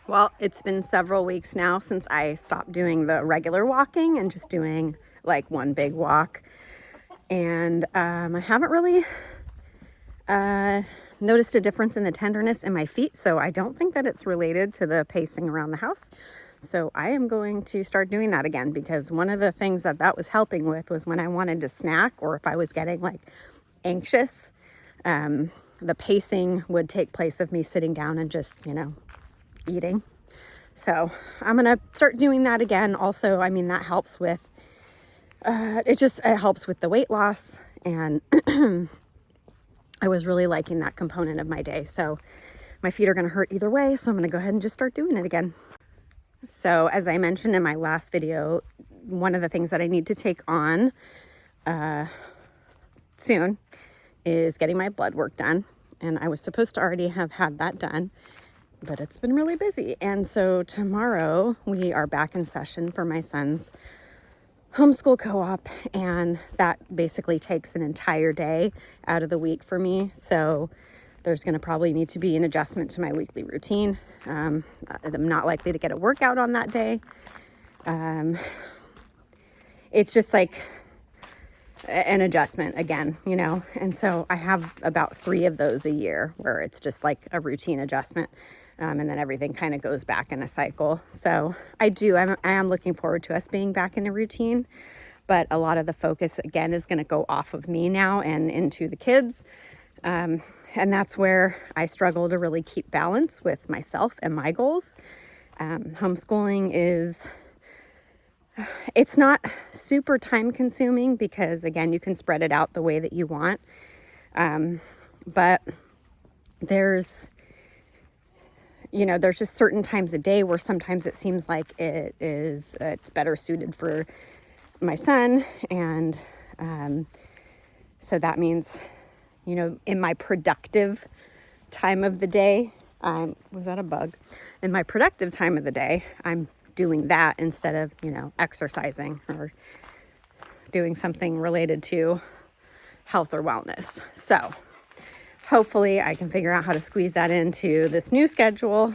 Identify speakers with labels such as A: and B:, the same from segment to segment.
A: Well, it's been several weeks now since I stopped doing the regular walking and just doing like one big walk. And I haven't really noticed a difference in the tenderness in my feet. So I don't think that it's related to the pacing around the house. So I am going to start doing that again, because one of the things that was helping with was when I wanted to snack, or if I was getting like anxious, the pacing would take place of me sitting down and just, eating. So I'm going to start doing that again. Also, I mean, that helps with, it helps with the weight loss. And I was really liking that component of my day. So my feet are going to hurt either way. So I'm going to go ahead and just start doing it again. So as I mentioned in my last video, one of the things that I need to take on soon is getting my blood work done. And I was supposed to already have had that done, but it's been really busy. And so tomorrow we are back in session for my son's homeschool co-op, and that basically takes an entire day out of the week for me. So there's going to probably need to be an adjustment to my weekly routine. I'm not likely to get a workout on that day. It's just like an adjustment again, and so I have about 3 of those a year where it's just like a routine adjustment, and then everything kind of goes back in a cycle. So I am looking forward to us being back in a routine, but a lot of the focus again is going to go off of me now and into the kids, and that's where I struggle to really keep balance with myself and my goals. Homeschooling it's not super time consuming because, again, you can spread it out the way that you want. But there's just certain times a day where sometimes it seems like it's better suited for my son. And so that means, in my productive time of the day, was that a bug? In my productive time of the day, I'm doing that instead of, exercising or doing something related to health or wellness. So hopefully I can figure out how to squeeze that into this new schedule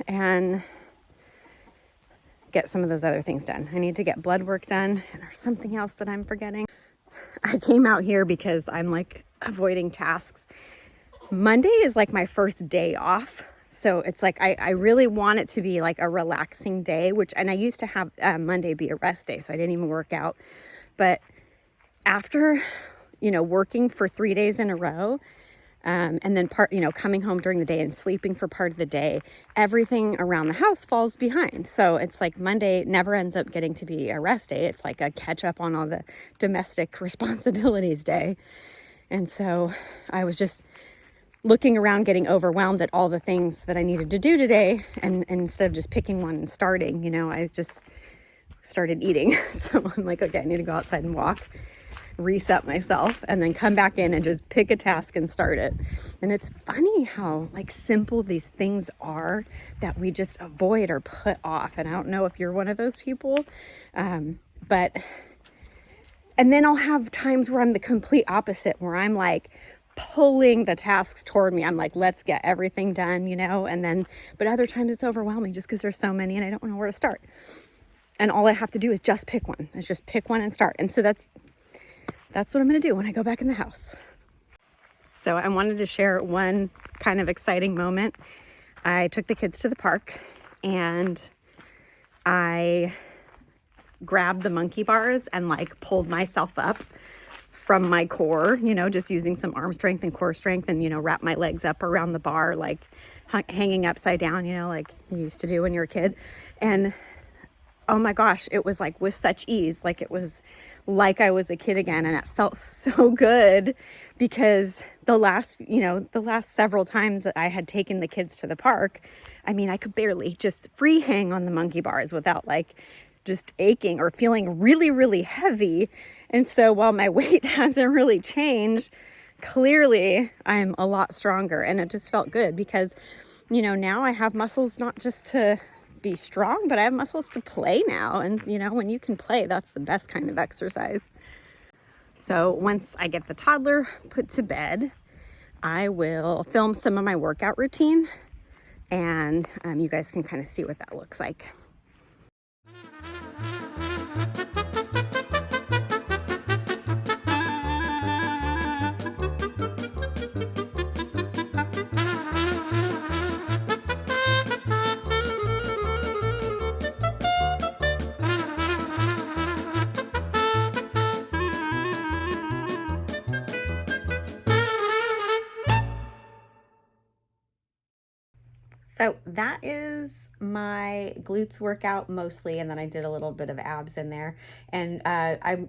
A: and get some of those other things done. I need to get blood work done, and there's something else that I'm forgetting. I came out here because I'm like avoiding tasks. Monday is like my first day off. So it's like, I really want it to be like a relaxing day, and I used to have Monday be a rest day, so I didn't even work out. But after, working for 3 days in a row, and then coming home during the day and sleeping for part of the day, everything around the house falls behind. So it's like Monday never ends up getting to be a rest day. It's like a catch up on all the domestic responsibilities day. And so I was just looking around, getting overwhelmed at all the things that I needed to do today. And instead of just picking one and starting, I just started eating. So I'm like, okay, I need to go outside and walk, reset myself, and then come back in and just pick a task and start it. And it's funny how like simple these things are that we just avoid or put off. And I don't know if you're one of those people, and then I'll have times where I'm the complete opposite, where I'm like pulling the tasks toward me. I'm like, let's get everything done, but other times it's overwhelming just because there's so many and I don't know where to start. And all I have to do is just pick one. It's just pick one and start. And so that's what I'm going to do when I go back in the house. So I wanted to share one kind of exciting moment. I took the kids to the park and I grabbed the monkey bars and like pulled myself up from my core, just using some arm strength and core strength, and, wrap my legs up around the bar, like hanging upside down, like you used to do when you were a kid. And oh my gosh, it was like with such ease, like it was like I was a kid again. And it felt so good because the last several times that I had taken the kids to the park, I could barely just free hang on the monkey bars without like just aching or feeling really, really heavy. And so while my weight hasn't really changed, clearly I'm a lot stronger. And it just felt good because, now I have muscles not just to be strong, but I have muscles to play now. And, when you can play, that's the best kind of exercise. So once I get the toddler put to bed, I will film some of my workout routine And you guys can kind of see what that looks like. So that is my glutes workout mostly, and then I did a little bit of abs in there. And I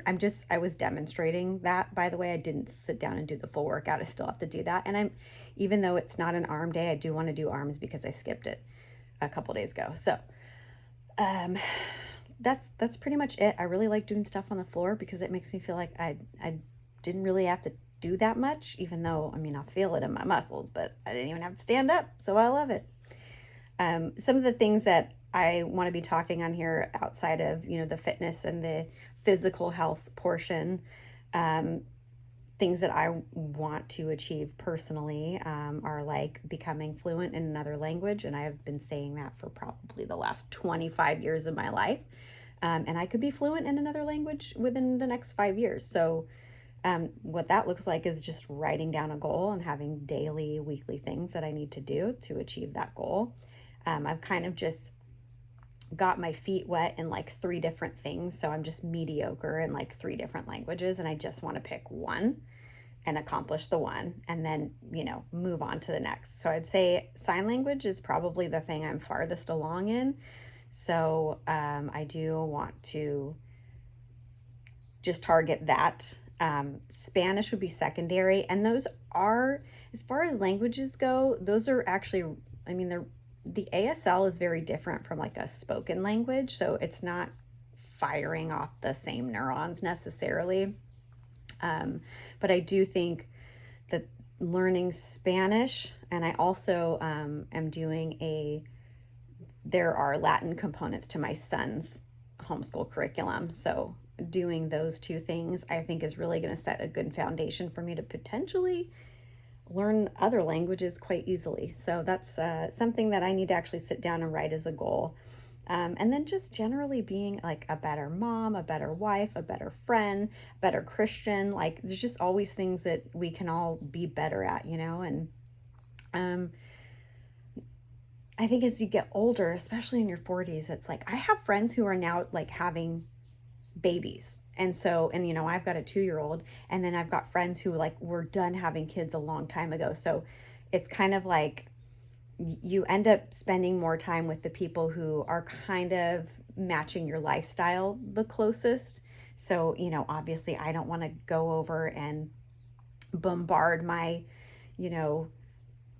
A: was demonstrating that, by the way. I didn't sit down and do the full workout. I still have to do that. And even though it's not an arm day, I do want to do arms because I skipped it a couple days ago. So that's pretty much it. I really like doing stuff on the floor because it makes me feel like I didn't really have to do that much, even though, I mean, I feel it in my muscles, but I didn't even have to stand up. So I love it. Some of the things that I want to be talking on here outside of, the fitness and the physical health portion, things that I want to achieve personally are like becoming fluent in another language. And I have been saying that for probably the last 25 years of my life. And I could be fluent in another language within the next 5 years. So what that looks like is just writing down a goal and having daily, weekly things that I need to do to achieve that goal. I've kind of just got my feet wet in like 3 different things. So I'm just mediocre in like 3 different languages, and I just want to pick one and accomplish the one and then, move on to the next. So I'd say sign language is probably the thing I'm farthest along in. So I do want to just target that. Spanish would be secondary. And those are, as far as languages go, those are actually, I mean, the ASL is very different from like a spoken language. So it's not firing off the same neurons necessarily. But I do think that learning Spanish, and I also am doing there are Latin components to my son's homeschool curriculum. So doing those 2 things, I think, is really going to set a good foundation for me to potentially learn other languages quite easily. So that's something that I need to actually sit down and write as a goal. And then just generally being like a better mom, a better wife, a better friend, a better Christian. Like there's just always things that we can all be better at, and I think as you get older, especially in your 40s, it's like I have friends who are now like having babies. And so, I've got a 2-year-old, and then I've got friends who like were done having kids a long time ago. So it's kind of like you end up spending more time with the people who are kind of matching your lifestyle the closest. So, obviously I don't want to go over and bombard my,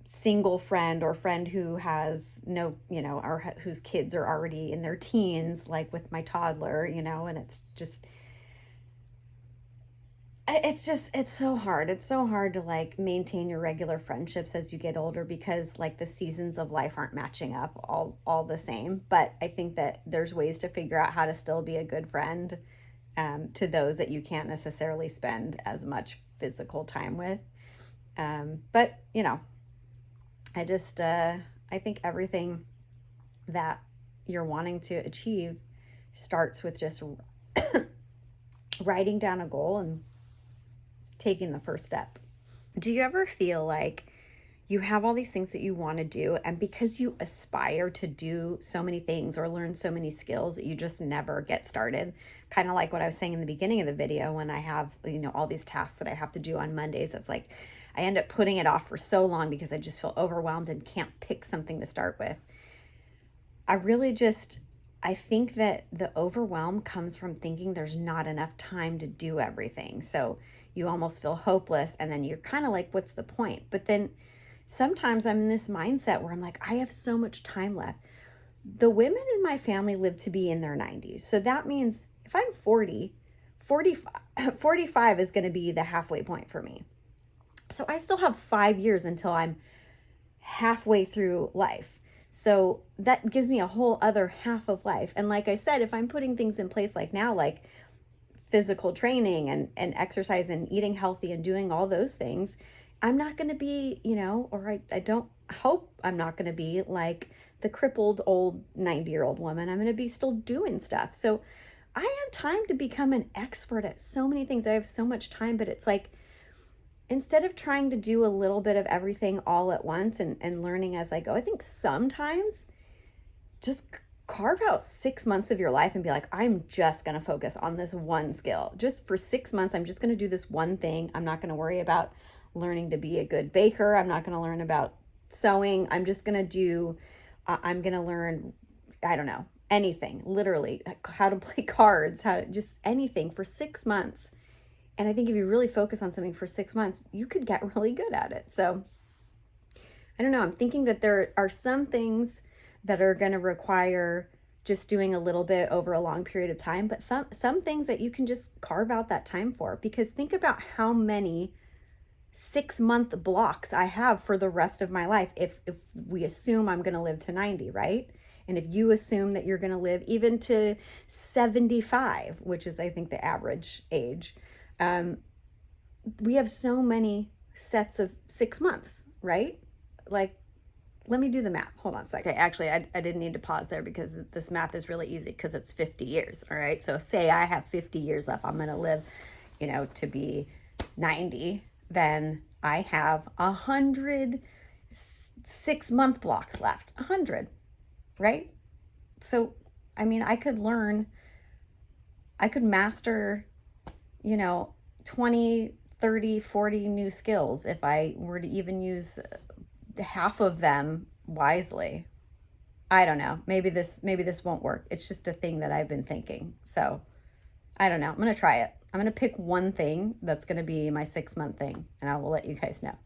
A: single friend or friend who has no, or whose kids are already in their teens, like with my toddler, and it's so hard. It's so hard to like maintain your regular friendships as you get older because like the seasons of life aren't matching up all the same. But I think that there's ways to figure out how to still be a good friend to those that you can't necessarily spend as much physical time with. But I think everything that you're wanting to achieve starts with just writing down a goal and taking the first step. Do you ever feel like you have all these things that you want to do, and because you aspire to do so many things or learn so many skills, you just never get started? Kind of like what I was saying in the beginning of the video, when I have, all these tasks that I have to do on Mondays, it's like I end up putting it off for so long because I just feel overwhelmed and can't pick something to start with. I think that the overwhelm comes from thinking there's not enough time to do everything. So you almost feel hopeless, and then you're kind of like, what's the point? But then sometimes I'm in this mindset where I'm like, I have so much time left. The women in my family live to be in their 90s. So that means if I'm 45 is going to be the halfway point for me. So I still have 5 years until I'm halfway through life. So that gives me a whole other half of life. And like I said, if I'm putting things in place like now, like physical training and exercise and eating healthy and doing all those things, I'm not going to be, or I don't hope I'm not going to be like the crippled old 90-year-old woman. I'm going to be still doing stuff. So I have time to become an expert at so many things. I have so much time, but it's like, instead of trying to do a little bit of everything all at once and learning as I go, I think sometimes just carve out 6 months of your life and be like, I'm just going to focus on this one skill. Just for 6 months, I'm just going to do this one thing. I'm not going to worry about learning to be a good baker. I'm not going to learn about sewing. I'm just going to do, I'm going to learn, I don't know, anything, literally, like how to play cards, how to just anything for 6 months. And I think if you really focus on something for 6 months, you could get really good at it. So I don't know. I'm thinking that there are some things that are going to require just doing a little bit over a long period of time, but some things that you can just carve out that time for. Because think about how many 6-month blocks I have for the rest of my life if we assume I'm going to live to 90, right? And if you assume that you're going to live even to 75, which is, I think, the average age, we have so many sets of 6 months, right? Like, let me do the math. Hold on a second. Actually, I didn't need to pause there because this math is really easy because it's 50 years, all right? So say I have 50 years left. I'm going to live, to be 90. Then I have 100 6-month blocks left. 100, right? So, I mean, I could master, 20, 30, 40 new skills if I were to even use half of them wisely. I don't know. Maybe this won't work. It's just a thing that I've been thinking. So I don't know. I'm going to try it. I'm going to pick one thing that's going to be my 6-month thing, and I will let you guys know.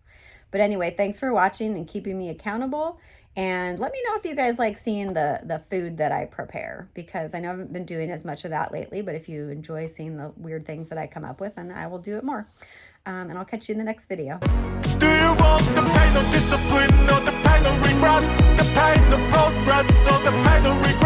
A: But anyway, thanks for watching and keeping me accountable. And let me know if you guys like seeing the food that I prepare, because I know I haven't been doing as much of that lately, but if you enjoy seeing the weird things that I come up with, then I will do it more. And I'll catch you in the next video.
B: Do you want the pain of discipline or the pain of regret? The pain of progress or the pain of regret?